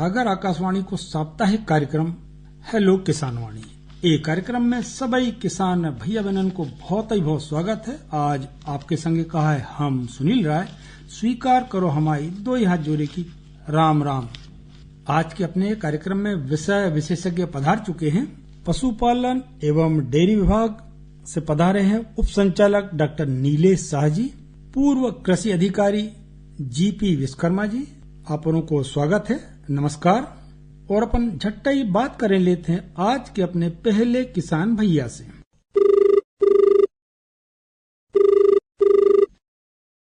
सागर आकाशवाणी को साप्ताहिक कार्यक्रम हेलो किसानवाणी। ये कार्यक्रम में सभी किसान भैया बहनन को बहुत ही बहुत स्वागत है। आज आपके संगे कहा है हम सुनील राय। स्वीकार करो हमारी दो हाथ जोड़े की राम राम। आज के अपने कार्यक्रम में विषय विशेषज्ञ पधार चुके हैं। पशुपालन एवं डेयरी विभाग से पधारे हैं उप संचालक डॉक्टर नीलेश शाह जी, पूर्व कृषि अधिकारी जीपी विश्वकर्मा जी। आप लोगों को स्वागत है, नमस्कार। और अपन झट्टा ही बात करें लेते हैं आज के अपने पहले किसान भैया से।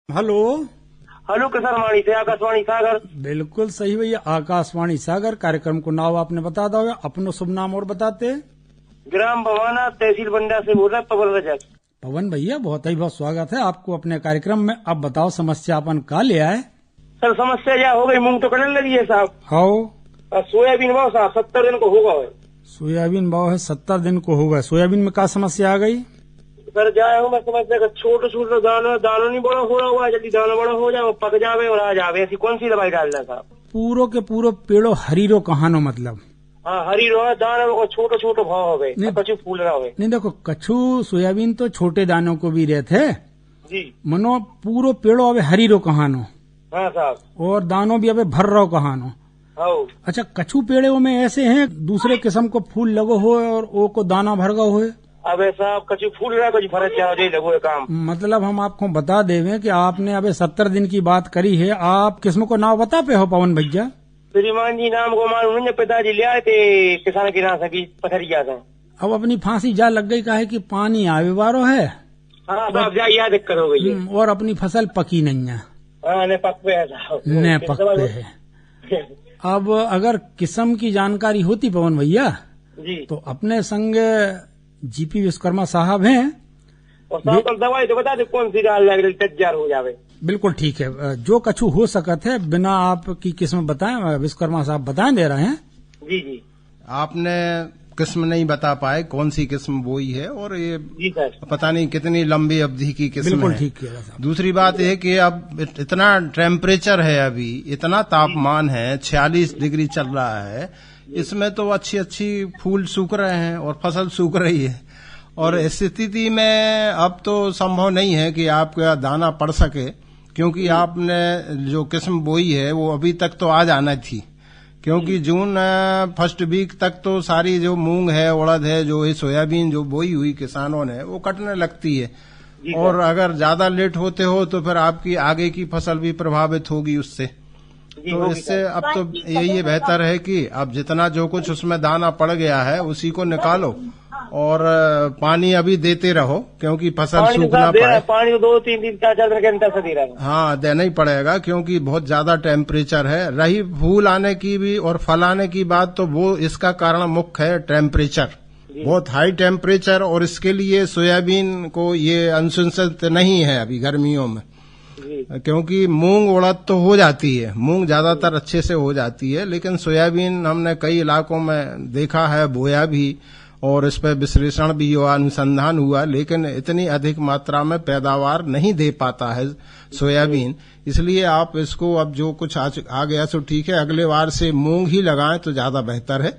हेलो हेलो किसानवाणी से आकाशवाणी सागर। बिल्कुल सही भैया, आकाशवाणी सागर। कार्यक्रम को नाम आपने बता दो, अपनो शुभ नाम और बताते। ग्राम भवाना, तहसील बंडा से बोल रहा पवन रजक। पवन भैया बहुत ही बहुत स्वागत है आपको अपने कार्यक्रम में। अब बताओ समस्या अपन का ले आए। सर समस्या क्या हो गई, मूंग तो कटने लगी है साहब। हाँ, सोयाबीन भाव साहब 70 दिन को होगा। सोयाबीन भाव है 70 दिन को होगा। सोयाबीन में क्या समस्या आ गई सर? जाए हो मैं समस्या का छोटे छोटे दाना नहीं बड़ा हो रहा हुआ, जल्दी दाना बड़ा हो जाए, पक जावे और आ जावे। ऐसी कौन सी दवाई डालना साहब? पूरो के पूरो पेड़ो हरीरो कहानो मतलब। हाँ हरी रो दाना और छोटे छोटे भाव हो गए, कछु फूल रहा है। नहीं देखो, कछु सोयाबीन तो छोटे दानों को भी रहते जी, मनो पूरो पेड़ो अबे हरीरो कहानो। हाँ साहब, और दानों भी अबे भर रहो कहानो। अच्छा, कछु पेड़ों में ऐसे हैं दूसरे किस्म को फूल लगो हो और वो को दाना भर गो हो। अबे साहब कछु फूल रहा है, कुछ फर्क क्या लगो काम। मतलब हम आपको बता देवे कि आपने अबे 70 दिन की बात करी है। आप किस्म को नाम बता पे हो पवन भैया? श्रीमान जी नाम को मालूम नहीं, पिताजी ले आए थे किसान के नाम से पथरिया से। अब अपनी फांसी जा लग गई, काहे कि पानी आवे वारो है। हाँ साहब, जा याद दिक्कत हो गई है। और अपनी फसल पकी नहीं है। ने पक पे है साहब, न पक पे है। अब अगर किस्म की जानकारी होती पवन भैया जी, तो अपने संग जीपी विश्वकर्मा साहब हैं। और साहब दवाई तो बता दे कौन सी डाल लग तैयार हो जावे। बिल्कुल ठीक है, जो कछु हो सकत है बिना आपकी किस्म बताएं विश्वकर्मा साहब बताएं दे रहे हैं। जी जी, आपने किस्म नहीं बता पाए कौन सी किस्म बोई है, और ये जी सर पता नहीं कितनी लंबी अवधि की किस्म बिल्कुल है। ठीक किया साहब। दूसरी बात यह कि अब इतना टेम्परेचर है, अभी इतना तापमान है, 46 डिग्री चल रहा है। इसमें तो अच्छी अच्छी फूल सूख रहे हैं और फसल सूख रही है। और इस स्थिति में अब तो संभव नहीं है कि आपका दाना पड़ सके, क्योंकि आपने जो किस्म बोई है वो अभी तक तो आ जाना थी, क्योंकि जून फर्स्ट वीक तक तो सारी जो मूंग है, उड़द है, जो ये सोयाबीन जो बोई हुई किसानों ने वो कटने लगती है। और अगर ज्यादा लेट होते हो तो फिर आपकी आगे की फसल भी प्रभावित होगी उससे। तो इससे अब तो यही बेहतर है कि अब जितना जो कुछ उसमें दाना पड़ गया है उसी को निकालो और पानी अभी देते रहो, क्योंकि फसल सूख ना पाए। पानी 2-3 दिन 4 दिन के अंतर से दे रहा है। हाँ, देना ही पड़ेगा, क्योंकि बहुत ज्यादा टेम्परेचर है। रही फूल आने की भी और फल आने की बात, तो वो इसका कारण मुख्य है टेम्परेचर, बहुत हाई टेम्परेचर। और इसके लिए सोयाबीन को ये अनुशंसित नहीं है अभी गर्मियों में, क्योंकि मूंग उड़द तो हो जाती है, मूंग ज्यादातर अच्छे से हो जाती है, लेकिन सोयाबीन हमने कई इलाकों में देखा है, बोया भी और इस पर विश्लेषण भी हुआ, अनुसंधान हुआ, लेकिन इतनी अधिक मात्रा में पैदावार नहीं दे पाता है सोयाबीन। इसलिए आप इसको अब जो कुछ आ गया सो ठीक है, अगले बार से मूंग ही लगाएं तो ज्यादा बेहतर है।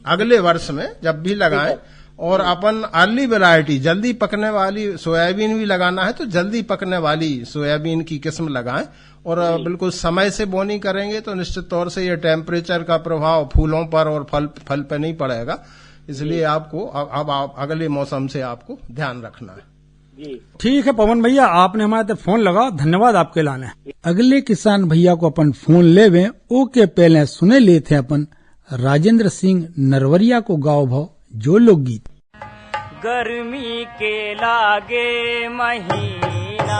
अगले वर्ष में जब भी लगाएं, और अपन अर्ली वैरायटी जल्दी पकने वाली सोयाबीन भी लगाना है तो जल्दी पकने वाली सोयाबीन की किस्म लगाएं। और बिल्कुल समय से बोनी करेंगे तो निश्चित तौर से ये टेम्परेचर का प्रभाव फूलों पर और फल पर नहीं पड़ेगा। इसलिए आपको अब अगले मौसम से आपको ध्यान रखना है। ठीक है पवन भैया, आपने हमारे तक फोन लगा, धन्यवाद आपके लाने। अगले किसान भैया को अपन फोन लेवे ओके पहले सुने लेते अपन राजेंद्र सिंह नरवरिया को गाँव भाव जो लोकगीत। गर्मी के लागे महीना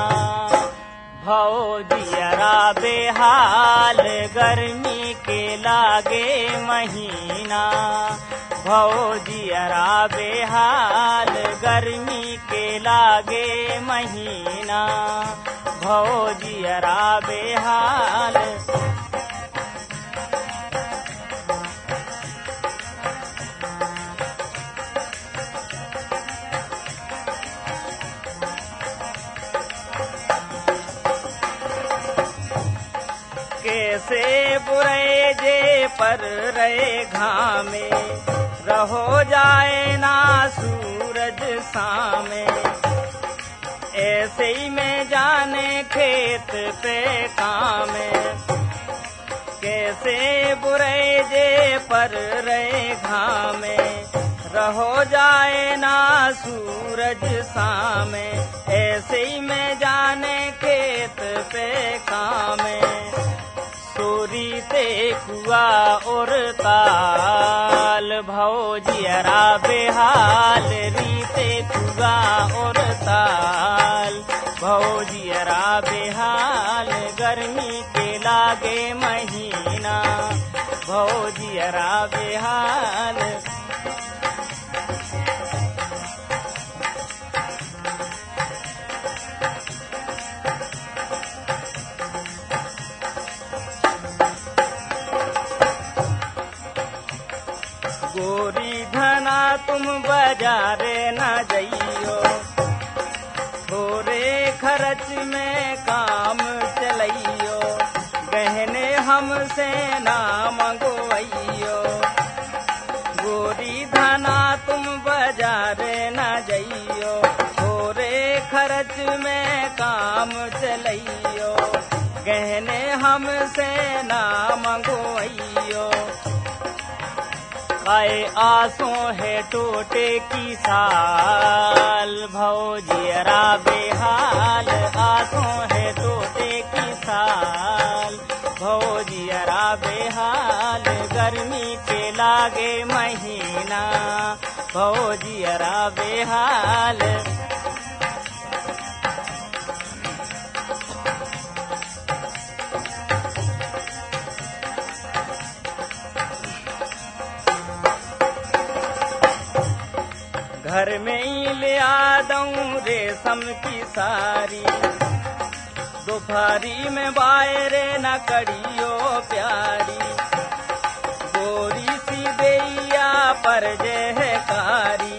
भौ दियरा बेहाल, गर्मी के लागे महीना भौ दियरा बेहाल, गर्मी के लागे महीना भौ दियरा बेहाल। कैसे बुरे जे पर रहे घामे, रहो जाए ना सूरज सामे। ऐसे ही में जाने खेत पे कामे, कैसे बुरे जे पर रहे घामे, रहो जाए ना सूरज सामे। ऐसे ही में जाने खेत पे कामे, सोरी ते कुआ और ताल, भौजियरा बेहाल रीते कुआ और ताल, भौजियरा बेहाल गर्मी के लागे महीना, भौजियरा बेहाल। गोरी धना तुम बाजारे न जइयो, थोड़े खर्च में काम चलइयो, गहने हमसे ना मंगवइयो। गोरी धना तुम बाजारे न जइयो, थोड़े खर्च में काम चलइयो, गहने हमसे ना मंगवइयो। आए आसों है टोटे की साल, भौजियरा बेहाल आसों है टोटे की साल, भौजियरा बेहाल गर्मी के लागे महीना, भौजियरा बेहाल। घर में ही ले आदऊं रेशम की सारी, दोपहरी में बायरे न कड़ियो प्यारी, गोरी सी दैया पर जय कारी।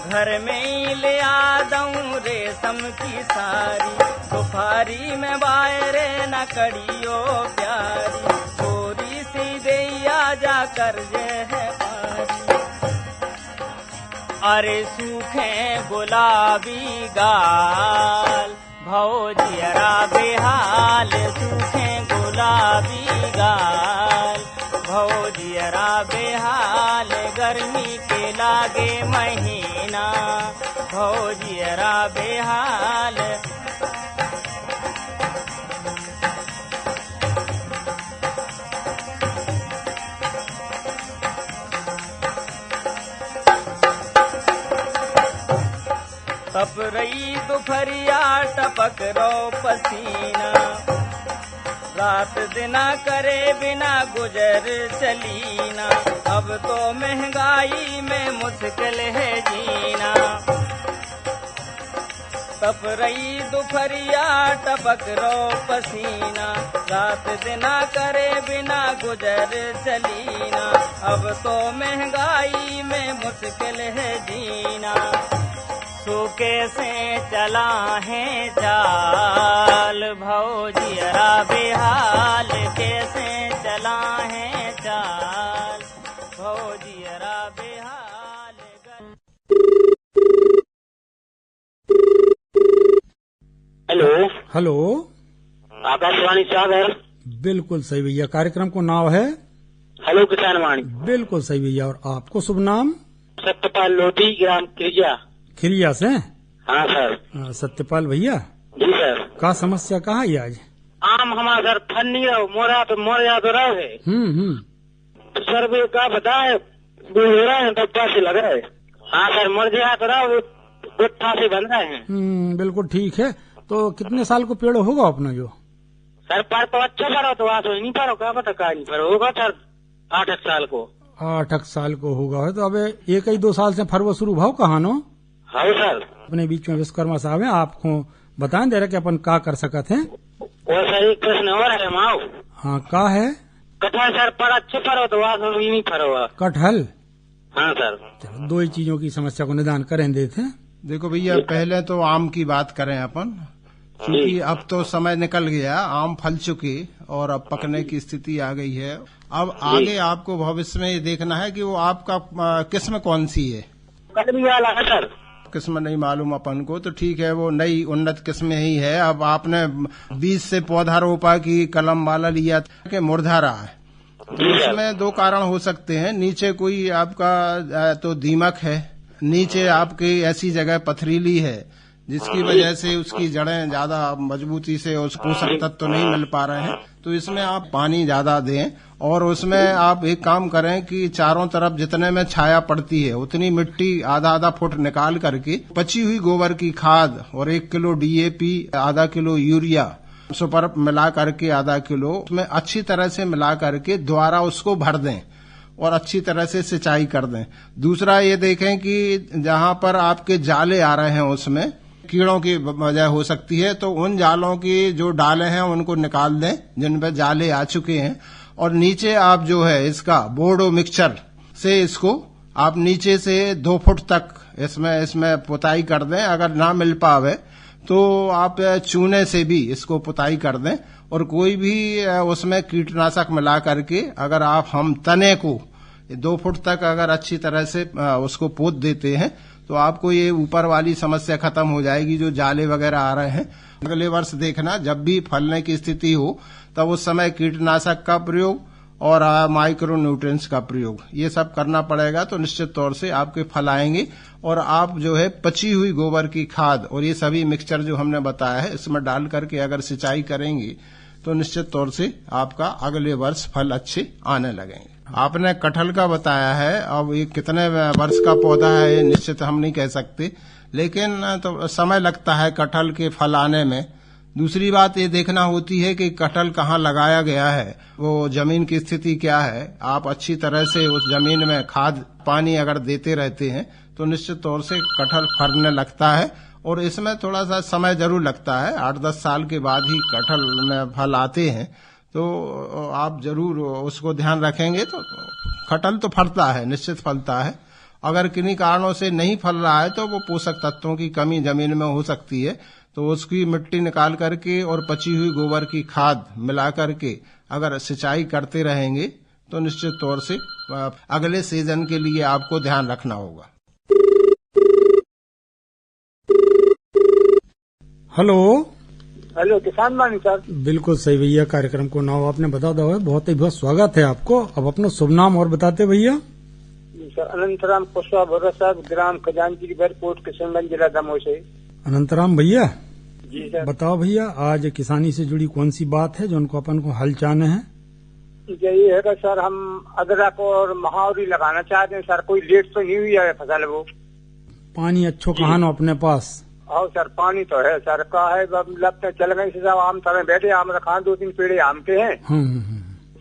घर में ही ले आदऊं रेशम की सारी, दोपहरी में बायरे न कड़ियो प्यारी, गोरी सी दैया जाकर जय कारी। अरे सूखे गुलाबी गाल, भौजियरा बेहाल सूखे गुलाबी गाल, भौजियरा बेहाल गर्मी के लागे महीना, भौजियरा बेहाल। तप रही दोपहरिया टपक रो पसीना, रात दिना करे बिना गुजर चलीना, अब तो महंगाई में मुश्किल है जीना। तप रही दोपहरिया टपक रो पसीना, रात दिना करे बिना गुजर चलीना, अब तो महंगाई में मुश्किल है जीना। तो कैसे चला है चाल, भौजियरा बेहाल कैसे चला है चाल, भौजियरा बेहाल। हेलो हेलो, आकाशवाणी सागर। बिल्कुल सही भैया, कार्यक्रम को नाम है हेलो किसान वाणी। बिल्कुल सही भैया, और आपको शुभ नाम? सत्यपाल लोधी, ग्राम खिरिया। खिरिया से? हाँ सर। सत्यपाल भैया जी सर। का समस्या कहा है आज? आम हमारा सर फल नहीं रहो, मोरा तो मोर या तो रहो है। तो सर वे का बताए वो हो रहा है, डब्बा से लग रहा है। हाँ सर, मोर गया तो रहो गुट्ठा से बन रहे हैं। बिल्कुल ठीक है। तो कितने साल को पेड़ होगा अपना जो? सर पर तो अच्छा पढ़ो तो वहाँ तो नहीं पढ़ो, क्या पता का नहीं पर होगा सर 8 साल को। 8 साल को होगा। तो अब 1-2 साल से फरवरी शुरू भाव कहा नो? हाँ सर। अपने बीच में विश्वकर्मा साहब है, आपको बताएं दे रहे कि अपन का कर सकते हैं। और सर एक प्रश्न और है माओ। हाँ, का है? कटहल सर पर अच्छे फरो तो वहाँ तो नहीं फरो। कटहल? हाँ सर। चलो, 2 ही चीजों की समस्या को निदान करें देते हैं। देखो भैया, पहले तो आम की बात करें अपन, क्योंकि अब तो समय निकल गया, आम फल चुके और अब पकने की स्थिति आ गई है। अब आगे आपको भविष्य में ये देखना है कि वो आपका किस्म कौन सी है। कलमी वाला है सर। किस्म नहीं मालूम अपन को, तो ठीक है, वो नई उन्नत किस्म ही है। अब आपने बीज से पौधा रोपा कि कलम वाला लिया था कि मुरझा है, तो इसमें दो कारण हो सकते हैं। नीचे कोई आपका तो दीमक है, नीचे आपकी ऐसी जगह पथरीली है जिसकी वजह से उसकी जड़ें ज्यादा मजबूती से उस पोषक तत्व तो नहीं मिल पा रहे हैं। तो इसमें आप पानी ज्यादा दें और उसमें आप एक काम करें कि चारों तरफ जितने में छाया पड़ती है उतनी मिट्टी आधा फुट निकाल करके पची हुई गोबर की खाद और 1 किलो DAP, आधा किलो यूरिया सुपर मिला करके आधा किलो उसमें अच्छी तरह से मिला करके द्वारा उसको भर दें और अच्छी तरह से सिंचाई कर दें। दूसरा ये देखें कि जहां पर आपके जाले आ रहे हैं उसमें कीड़ों की वजह हो सकती है, तो उन जालों की जो डाले हैं उनको निकाल दें जिन पर जाले आ चुके हैं, और नीचे आप जो है इसका बोर्डो मिक्सचर से इसको आप नीचे से 2 फुट तक इसमें पुताई कर दें। अगर ना मिल पावे तो आप चूने से भी इसको पुताई कर दें, और कोई भी उसमें कीटनाशक मिला करके अगर आप हम तने को 2 फुट तक अगर अच्छी तरह से उसको पोत देते हैं तो आपको ये ऊपर वाली समस्या खत्म हो जाएगी जो जाले वगैरह आ रहे हैं। अगले वर्ष देखना जब भी फलने की स्थिति हो तब उस समय कीटनाशक का प्रयोग और माइक्रो न्यूट्रिएंट्स का प्रयोग ये सब करना पड़ेगा, तो निश्चित तौर से आपके फल आएंगे। और आप जो है पची हुई गोबर की खाद और ये सभी मिक्सचर जो हमने बताया है इसमें डाल करके अगर सिंचाई करेंगे तो निश्चित तौर से आपका अगले वर्ष फल अच्छे आने लगेंगे। आपने कटहल का बताया है, अब ये कितने वर्ष का पौधा है ये निश्चित हम नहीं कह सकते, लेकिन तो समय लगता है कटहल के फल आने में। दूसरी बात ये देखना होती है कि कटहल कहाँ लगाया गया है, वो जमीन की स्थिति क्या है। आप अच्छी तरह से उस जमीन में खाद पानी अगर देते रहते हैं तो निश्चित तौर से कटहल फरने लगता है, और इसमें थोड़ा सा समय जरूर लगता है। 8-10 साल के बाद ही कटहल में फल आते हैं, तो आप जरूर उसको ध्यान रखेंगे तो कटहल तो फलता है, निश्चित फलता है। अगर किन्हीं कारणों से नहीं फल रहा है तो वो पोषक तत्वों की कमी जमीन में हो सकती है, तो उसकी मिट्टी निकाल करके और पची हुई गोबर की खाद मिला करके अगर सिंचाई करते रहेंगे तो निश्चित तौर से अगले सीजन के लिए आपको ध्यान रखना होगा। हेलो किसान वाणी सर। बिल्कुल सही भैया, कार्यक्रम को नाम आपने बता दो है, बहुत ही बहुत स्वागत है आपको। अब अपना शुभ नाम और बताते भैया। सर अनंतराम कुशवाहा भरोसा, ग्राम खजानची कोट किशनगंज, जिला दमोह से। अनंतराम भैया जी सर। बताओ भैया, आज किसानी से जुड़ी कौन सी बात है जो उनको अपन को हल चाहने हैं? यही है कि सर हम अदरक और महावरी लगाना चाहते हैं सर, कोई लेट तो नहीं हुई है फसल वो। पानी अच्छो कहाँ न अपने पास? और सर पानी तो है सर, का है लगता चल गए से आम तरह बैठे, आम रखा 2-3 पेड़े आम के हैं,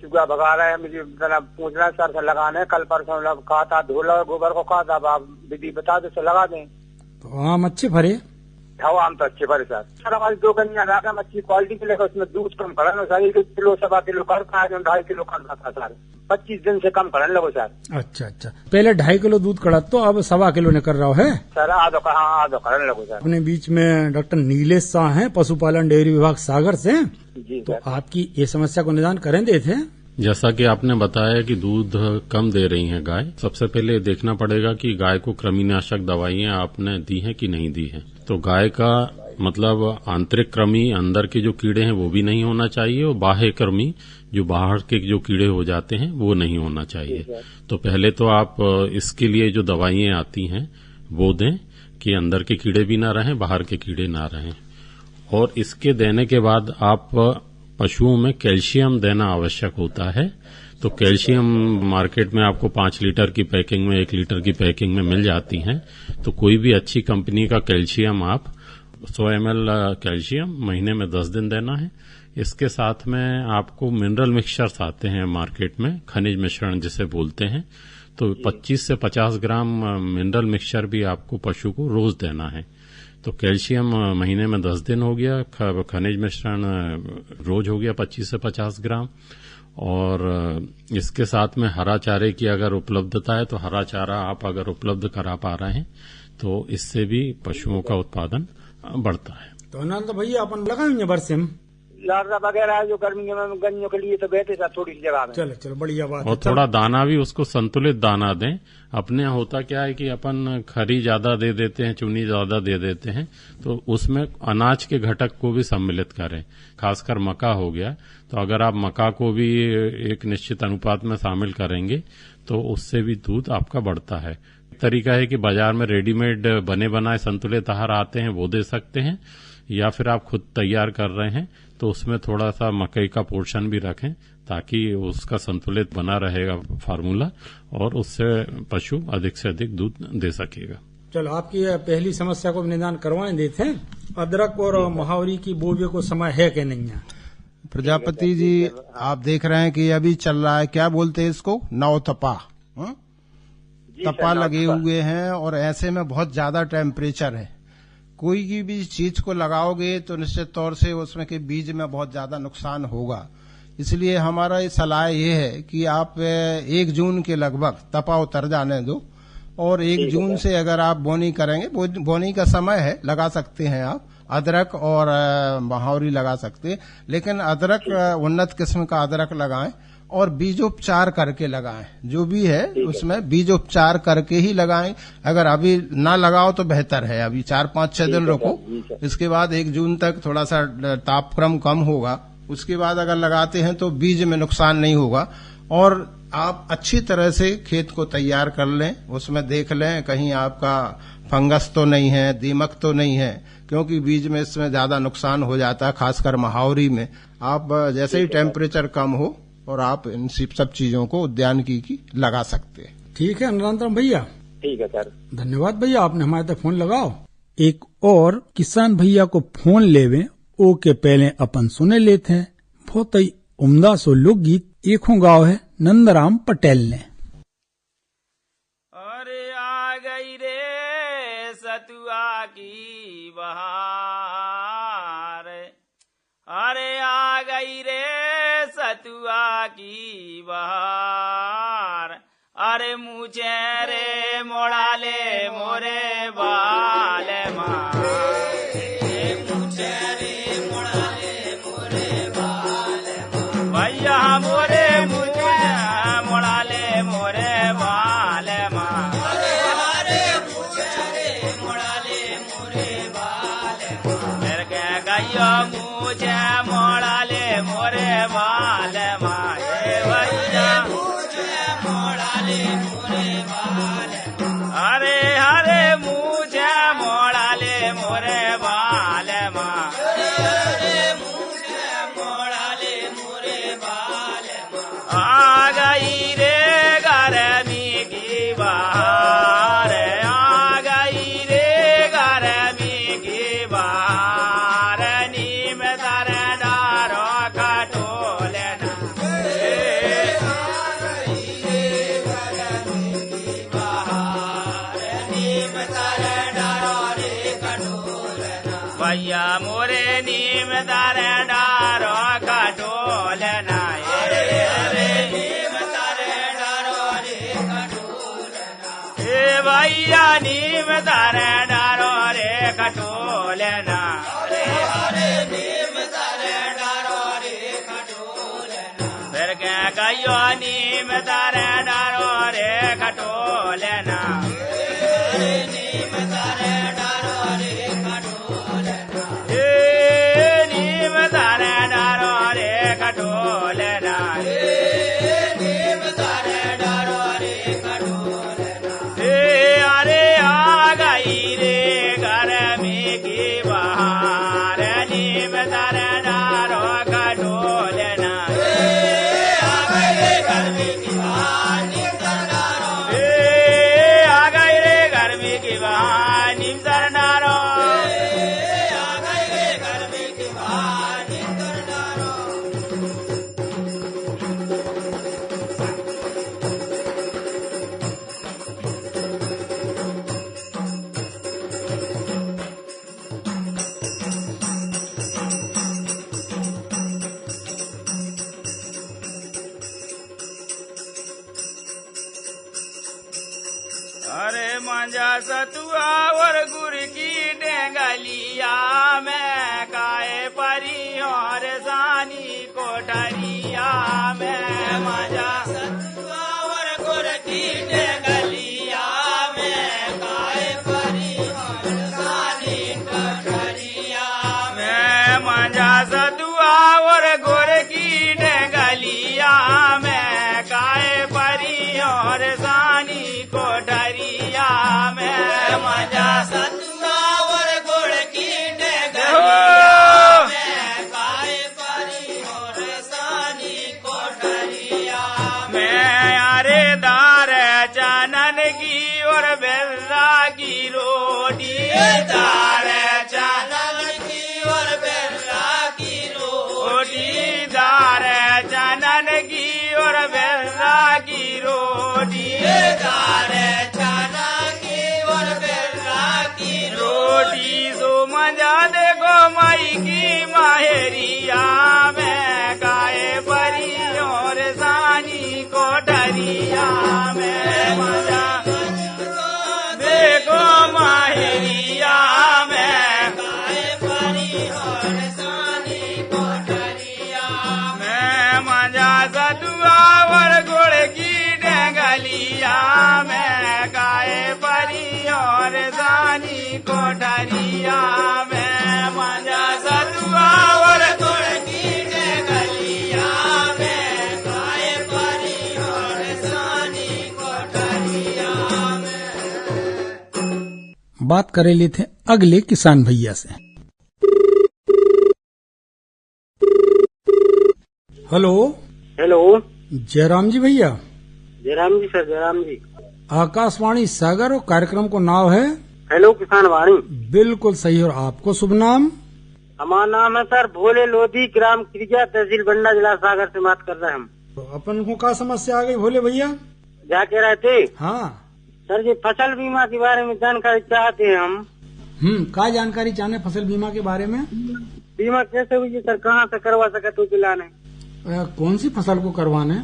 चुगा भगा रहे हैं। मुझे पूछना है सर से लगाने, कल परसों कहा था धोला गोबर को कहा था, आप विधि बता दो लगा दें। तो आम अच्छे भरे? हाँ आम तो अच्छे भरे सर। हमारी 2 कन्या रखा अच्छी क्वालिटी के लेकर, उसमें दूध कम खड़न सर, 1 किलो 1.25 किलो करता है, 2.5 किलो करता था सर, 25 दिन से कम खड़न लगो सर। अच्छा, पहले 2.5 किलो दूध कड़ा तो अब 1.25 किलो ने कर रहा है सर। आधो खड़न लगो सर। अपने बीच में डॉक्टर नीलेश शाह हैं, पशुपालन डेयरी विभाग सागर से। जी तो आपकी ये समस्या को निदान करें दे थे। जैसा कि आपने बताया कि दूध कम दे रही है गाय, सबसे पहले देखना पड़ेगा कि गाय को कृमिनाशक दवाइयां आपने दी हैं कि नहीं दी हैं। तो गाय का मतलब आंतरिक कृमि, अंदर के जो कीड़े हैं वो भी नहीं होना चाहिए, और बाह्य कृमि जो बाहर के जो कीड़े हो जाते हैं वो नहीं होना चाहिए। तो पहले तो आप इसके लिए जो दवाइयां आती हैं वो दें कि अंदर के कीड़े भी ना रहें, बाहर के कीड़े ना रहें। और इसके देने के बाद आप पशुओं में कैल्शियम देना आवश्यक होता है। तो कैल्शियम मार्केट में आपको 5 लीटर की पैकिंग में, 1 लीटर की पैकिंग में मिल जाती हैं। तो कोई भी अच्छी कंपनी का कैल्शियम आप 100 ml कैल्शियम महीने में 10 दिन देना है। इसके साथ में आपको मिनरल मिक्सचर्स आते हैं मार्केट में, खनिज मिश्रण जिसे बोलते हैं, तो 25 से 50 ग्राम मिनरल मिक्सचर भी आपको पशु को रोज देना है। तो कैल्शियम महीने में 10 दिन हो गया, खनिज मिश्रण रोज हो गया 25 से 50 ग्राम। और इसके साथ में हरा चारे की अगर उपलब्धता है तो हरा चारा आप अगर उपलब्ध करा पा रहे हैं तो इससे भी पशुओं का उत्पादन बढ़ता है। तो ना तो भैया अपन लगाएंगे बरसे में लार्वा वगैरह जो गर्मी में गन्नों के लिए तो बेहतर था थोड़ी सी जगह में। चलो बढ़िया बात। और थोड़ा दाना भी उसको संतुलित दाना दें। अपने यहाँ होता क्या है कि अपन खरी ज्यादा दे देते हैं, चुनी ज्यादा दे देते हैं, तो उसमें अनाज के घटक को भी सम्मिलित करें। खासकर मक्का हो गया, तो अगर आप मक्का को भी एक निश्चित अनुपात में शामिल करेंगे तो उससे भी दूध आपका बढ़ता है। तरीका है कि बाजार में रेडीमेड बने बनाए संतुलित आहार आते हैं, वो दे सकते हैं, या फिर आप खुद तैयार कर रहे हैं तो उसमें थोड़ा सा मकई का पोर्शन भी रखें ताकि उसका संतुलित बना रहेगा फार्मूला और उससे पशु अधिक से अधिक दूध दे सकेगा। चलो आपकी पहली समस्या को निदान करवाएं देते हैं। अदरक और महावरी की बोवे को समय है कि नहीं है? प्रजापति जी, आप देख रहे हैं कि अभी चल रहा है, क्या बोलते हैं इसको, नौतपा। तपा लगे हुए हैं और ऐसे में बहुत ज्यादा टेम्परेचर है। कोई की भी चीज को लगाओगे तो निश्चित तौर से उसमें के बीज में बहुत ज्यादा नुकसान होगा। इसलिए हमारा ये सलाह ये है कि आप 1 जून के लगभग तपा उतर जाने दो और 1 जून से अगर आप बोनी करेंगे, बोनी का समय है, लगा सकते हैं आप अदरक और महावरी लगा सकते हैं, लेकिन अदरक उन्नत किस्म का अदरक लगाएं और बीजोपचार करके लगाएं। जो भी है उसमें बीजोपचार करके ही लगाएं। अगर अभी ना लगाओ तो बेहतर है, अभी 4-5-6 दिन रुको, इसके बाद 1 जून तक थोड़ा सा तापक्रम कम होगा, उसके बाद अगर लगाते हैं तो बीज में नुकसान नहीं होगा। और आप अच्छी तरह से खेत को तैयार कर लें, उसमें देख लें कहीं आपका फंगस तो नहीं है, दीमक तो नहीं है, क्योंकि बीज में इसमें ज्यादा नुकसान हो जाता है, खासकर महावरी में। आप जैसे ही टेम्परेचर कम हो और आप इन सब चीजों को उद्यानिकी की लगा सकते हैं। ठीक है निरंतर भैया। ठीक है सर, धन्यवाद भैया, आपने हमारे तक फोन लगाओ। एक और किसान भैया को फोन लेवे ओ के पहले अपन सुने लेते हैं बहुत ही उम्दा सो लोकगीत। एक गाँव है नंदराम पटेल ने। अरे आ गई रे सतुआ की बहार, अरे आ गई रे सतुआ की बहार, अरे मुझे रे मोड़ा ले मोरे बाल मार, मुझे रे मोड़ा ले मोरे बाल मार, भैया मोरे मुझे मोड़ा ले मोरे बाल मार, अरे मुझे रे मोड़ा ले मोरे बाल मार, फिर के गैया मुझे मोड़ा ले मोरे बाल मार, भैया मुझे मोड़ा ले मोरे बाल, अरे हरे मुझे मोड़ा ले मोरे बाल मार, अरे मुझे मोड़ा ले मोरे बाल मार, आ गई रे गर्मी की बहार, आ गई रे गर्मी की बहार, नीम दर डारो खटोले ना, आ गई रे गर्मी की बहार, नीम दर डारो रे खटोले ना, भैया मोरे नीम दर डारो खटोले ना, रे नीम दर डारो रे खटोले ना, ए भैया नीम दर डारो रे खटोले ना, अरे नीम दर डारो रे खटोले ना, फिर क्या कहियो नीम दर डारो रे खटोले ना, नीम दर डारो रे खटोले ना, नीम दर डारो रे खटोले ना, नीम दर डारो रे खटोले ना, अरे आ गई रे गर्मी की बहार, नीम दर डारो खटोले ना, आ गई रे गर्मी की बहार, नीम दर डारो, आ गई रे गर्मी की बहार, नीम दर डारो, आ गई रे गर्मी की बहार, नीम दर डारो। अरे मांझा सतुआ और गुड़ की डेंगलिया में कोठरिया में मजा सतुआ और गुड़ की डगलिया में गाय परी और सानी कोठरिया में मजा सतुआ और गुड़ की डगलिया में गाय परी और सानी कोठरिया में मजा सतुआ और गुड़ की डगलिया में गाय परी और सानी कोठरिया में अरे दार चानन की और बेल्ला की रोटी दार चानन की और बेल्ला की रोटी दार चानन की और बेल्ला की रोटी दार चानन की और बेल्ला की रोटी सो मजा देखो माई की माहेरिया में गाय परी और सानी कोठरिया में मजा देखो माहेरिया में गाय परी और सानी कोठरिया में मजा सतुआ और गुड़ की डगलिया में गाय परी और सानी कोठरिया में मजा सतुआ और गुड़ की डगलिया में गाय परी और सानी कोठरिया में। बात करेले थे अगले किसान भैया से। Hello hello. जयराम जी भैया। जयराम जी सर, जयराम जी। आकाशवाणी सागर और कार्यक्रम को नाम है हेलो किसान वाणी। बिल्कुल सही। और आपको शुभ नाम? हमारा नाम है सर भोले लोधी, ग्राम क्रिया, तहसील बंडा, जिला सागर से बात कर रहे हैं हम। तो अपन को क्या समस्या आ गई भोले भैया? क्या कह रहे थे? हाँ सर, ये फसल बीमा के बारे में जानकारी चाहते हैं हम। क्या जानकारी चाहने फसल बीमा के बारे में? बीमा कैसे हुई है सर, कहाँ से करवा सके तो पिलाने? कौन सी फसल को करवाने?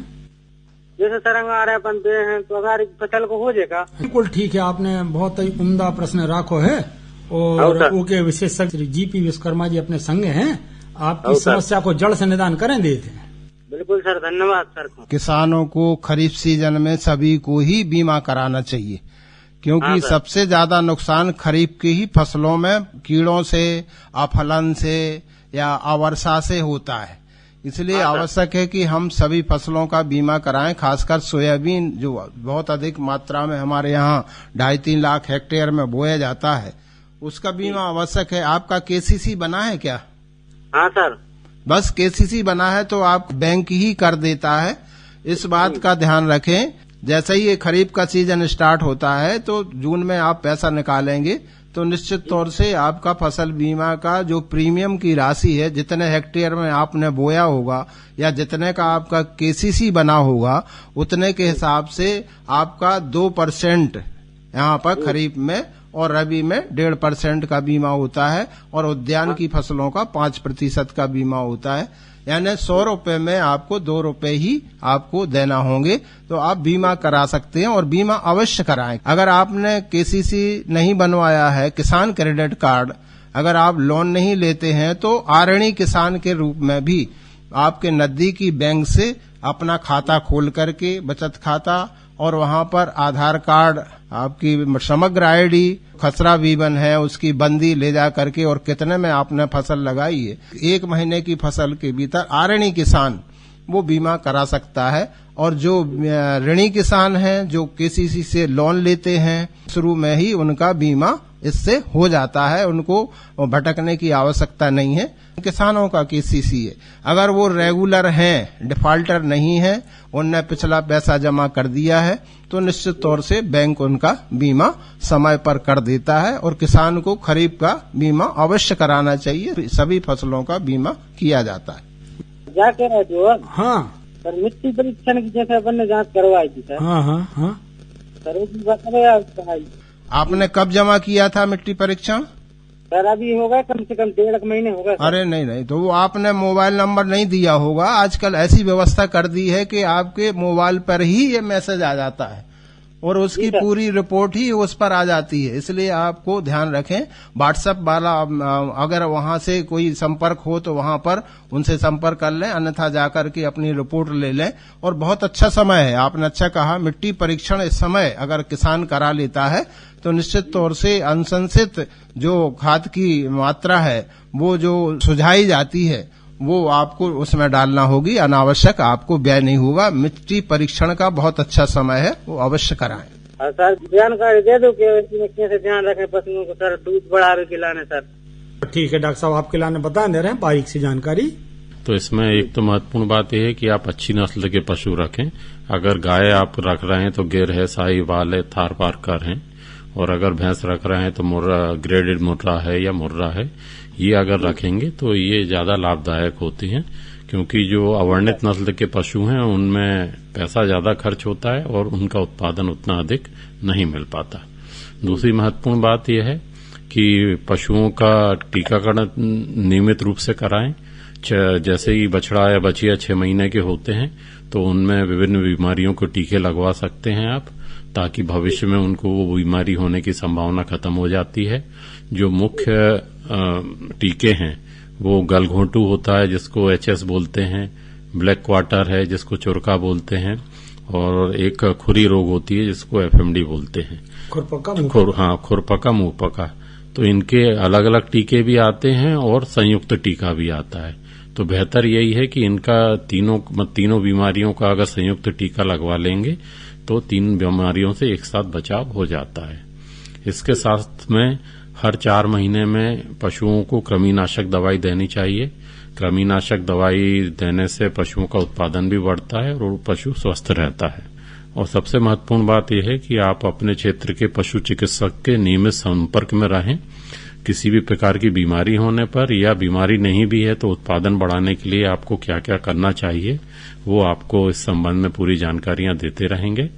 जैसे सरंगारे बनते हैं तो अगर फसल को हो जाएगा। बिल्कुल ठीक है, आपने बहुत ही उम्दा प्रश्न राखो है और उनके विशेषज्ञ जीपी विश्वकर्मा जी अपने संग हैं, आपकी समस्या को जड़ से निदान करें देते हैं। बिल्कुल सर, धन्यवाद सर। किसानों को खरीफ सीजन में सभी को ही बीमा कराना चाहिए, क्योंकि सबसे ज्यादा नुकसान खरीफ की ही फसलों में कीड़ों से, अफलन से या अवर्षा से होता है। इसलिए आवश्यक है कि हम सभी फसलों का बीमा कराएं, खासकर सोयाबीन जो बहुत अधिक मात्रा में हमारे यहाँ 2.5-3 लाख हेक्टेयर में बोया जाता है, उसका बीमा आवश्यक है। आपका केसीसी बना है क्या? हाँ सर। बस केसीसी बना है तो आप बैंक ही कर देता है। इस बात का ध्यान रखें, जैसे ही ये खरीफ का सीजन स्टार्ट होता है तो जून में आप पैसा निकालेंगे तो निश्चित तौर से आपका फसल बीमा का जो प्रीमियम की राशि है, जितने हेक्टेयर में आपने बोया होगा या जितने का आपका केसीसी बना होगा, उतने के हिसाब से आपका 2% यहाँ पर खरीफ में और रबी में 1.5% का बीमा होता है और उद्यान की फसलों का 5% का बीमा होता है। यानी 100 रुपए में आपको 2 रुपए ही आपको देना होंगे। तो आप बीमा करा सकते हैं और बीमा अवश्य कराएं। अगर आपने केसीसी नहीं बनवाया है, किसान क्रेडिट कार्ड अगर आप लोन नहीं लेते हैं, तो आरणी किसान के रूप में भी आपके नजदीकी बैंक से अपना खाता खोल करके बचत खाता और वहां पर आधार कार्ड, आपकी समग्र आईडी, खसरा बीबन है उसकी बंदी ले जा करके और कितने में आपने फसल लगाई है, 1 महीने की फसल के भीतर आरणी किसान वो बीमा करा सकता है। और जो ऋणी किसान हैं, जो केसीसी से लोन लेते हैं, शुरू में ही उनका बीमा इससे हो जाता है, उनको भटकने की आवश्यकता नहीं है। किसानों का केसीसी है, अगर वो रेगुलर हैं, डिफाल्टर नहीं है, उनने पिछला पैसा जमा कर दिया है, तो निश्चित तौर से बैंक उनका बीमा समय पर कर देता है। और किसान को खरीफ का बीमा अवश्य कराना चाहिए, सभी फसलों का बीमा किया जाता है। क्या कह रहे थे? हाँ सर, मिट्टी परीक्षण की जैसे अपन ने जाँच करवाई थी सर। हाँ सर, वो बता रहे आपने कब जमा किया था मिट्टी परीक्षण? सर, अभी होगा कम से कम 1.5 महीने होगा। अरे नहीं, तो वो आपने मोबाइल नंबर नहीं दिया होगा। आजकल ऐसी व्यवस्था कर दी है कि आपके मोबाइल पर ही ये मैसेज आ जाता है और उसकी पूरी रिपोर्ट ही उस पर आ जाती है। इसलिए आपको ध्यान रखें, व्हाट्सएप वाला अगर वहां से कोई संपर्क हो तो वहां पर उनसे संपर्क कर लें, अन्यथा जाकर के अपनी रिपोर्ट ले लें। और बहुत अच्छा समय है, आपने अच्छा कहा, मिट्टी परीक्षण इस समय अगर किसान करा लेता है तो निश्चित तौर से अनुशंसित जो खाद की मात्रा है वो जो सुझाई जाती है वो आपको उसमें डालना होगी, अनावश्यक आपको व्यय नहीं होगा। मिट्टी परीक्षण का बहुत अच्छा समय है, वो अवश्य कराएं। सर जानकारी दे दो कि इसमें कैसे ध्यान रखें पशुओं को सर, दूध बढ़ावे खिलाने सर। ठीक है डॉक्टर साहब, आपके लाने बता दे रहे हैं बारीक सी जानकारी। तो इसमें एक तो महत्वपूर्ण बात यह है कि आप अच्छी नस्ल के पशु रखें। अगर गाय आप रख रहे हैं तो गिर है, साहिवाल है, थार पारकर है, और अगर भैंस रख रहे हैं तो ग्रेडेड मुर्रा है या मुर्रा है, ये अगर रखेंगे तो ये ज्यादा लाभदायक होती हैं, क्योंकि जो अवर्णित नस्ल के पशु हैं उनमें पैसा ज्यादा खर्च होता है और उनका उत्पादन उतना अधिक नहीं मिल पाता। दूसरी महत्वपूर्ण बात यह है कि पशुओं का टीकाकरण नियमित रूप से कराएं। जैसे ही बछड़ा या बछिया 6 महीने के होते हैं तो उनमें विभिन्न बीमारियों के टीके लगवा सकते हैं आप, ताकि भविष्य में उनको वो बीमारी होने की संभावना खत्म हो जाती है। जो मुख्य टीके हैं वो गलघोंटू होता है जिसको HS बोलते हैं, ब्लैक क्वार्टर है जिसको चुरका बोलते हैं, और एक खुरी रोग होती है जिसको FMD बोलते हैं, खुरपका मुंहपका। तो इनके अलग अलग टीके भी आते हैं और संयुक्त टीका भी आता है। तो बेहतर यही है कि इनका तीनों बीमारियों का अगर संयुक्त टीका लगवा लेंगे तो 3 बीमारियों से एक साथ बचाव हो जाता है। इसके साथ में हर 4 महीने में पशुओं को कृमिनाशक दवाई देनी चाहिए। कृमिनाशक दवाई देने से पशुओं का उत्पादन भी बढ़ता है और पशु स्वस्थ रहता है। और सबसे महत्वपूर्ण बात यह है कि आप अपने क्षेत्र के पशु चिकित्सक के नियमित संपर्क में रहें। किसी भी प्रकार की बीमारी होने पर या बीमारी नहीं भी है तो उत्पादन बढ़ाने के लिए आपको क्या क्या करना चाहिए वो आपको इस संबंध में पूरी जानकारियां देते रहेंगे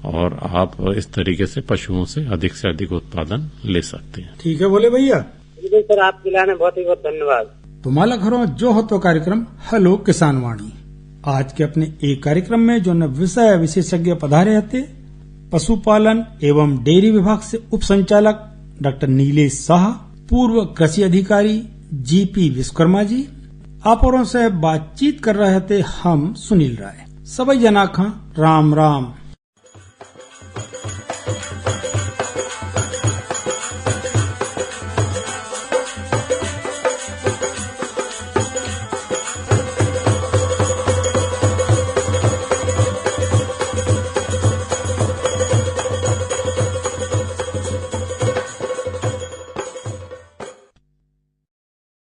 और आप इस तरीके से पशुओं से अधिक उत्पादन ले सकते हैं। ठीक है बोले भैया। सर आपके लाने बहुत ही बहुत धन्यवाद। तुम्हाला घरों जो हो तो कार्यक्रम हेलो किसान वाणी। आज के अपने एक कार्यक्रम में जो विषय विशेषज्ञ पधारे थे, पशुपालन एवं डेयरी विभाग से उप संचालक डॉक्टर नीलेश शाह, पूर्व कृषि अधिकारी GP विश्वकर्मा जी, आपरों से बातचीत कर रहे थे हम सुनील राय। सभी जना खा राम राम।